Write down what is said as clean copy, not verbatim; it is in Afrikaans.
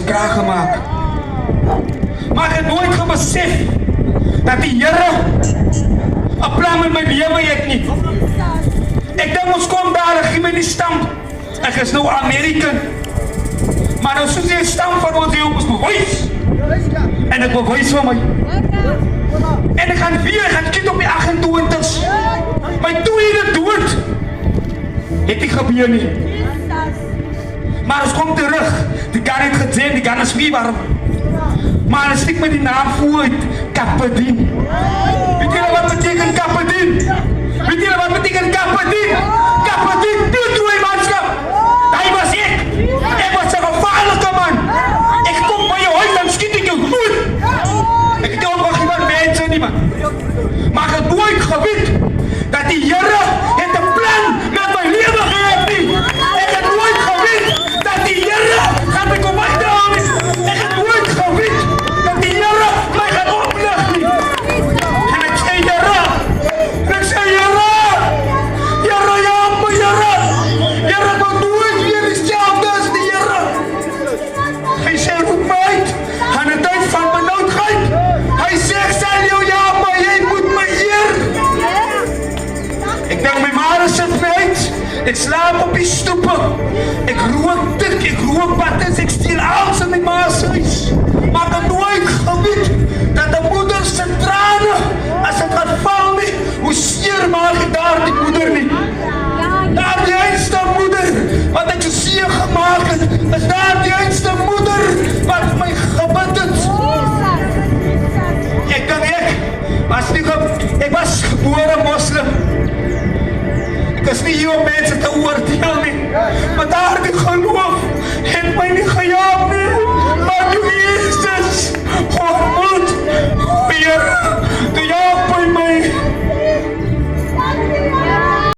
kraag gemaak. Maar ek het nooit gebesef dat die Here 'n plan met my lewe het nie. Ek dink ons kom daar, ek gee my die stamp. Ek is nou American. Maar nou soos jy 'n stamp van ons hier, ons bewys. En ek bewys vir my. En ek gaan kyk op die 28's. My tweede dood het nie gebeur nie. Maar ons kom terug. Die kan het gesê, die kan is wie warm. Maar dan stik met die naam voor uit, Kappadien. Weet julle wat beteken Kappadien? Weet julle wat beteken Kappadien? Kappadien, die manskap. Hy was ek. Ek was 'n gevaarlike man. Ek kom by jou huis, dan skiet ek jou dood. Ek het ook nog iemand mense nie, man. Maar ek het nooit geweet dat die Here het 'n plan met my lewe gehad nie. Ek het nooit geweet dat die Here gaan my kom uithaal nie. Ek het nooit geweet dat die Here my gaan oplig nie. En ek sê Here, Here, help my Here. Here, ek wil nooit weer dieselfde as die Here. Hy sê roep my uit aan 'n tyd van benoudheid. Hy sê ek sal jou help, maar jy moet my eer. Ek dink my ma sit my uit. Ek slaap op die stoepe. Ek rook dik, ek rook battens, ek steel alles in my ma se huis. Maar ek het nooit geweet dat 'n moeder se trane, as dit gaan val nie, hoe seer maak ek daar die moeder nie. Daar die einste moeder wat ek so seer gemaak het, is daar die einste moeder wat my gebid het. Ek was gebore moslim. Ek is nie hier om mense te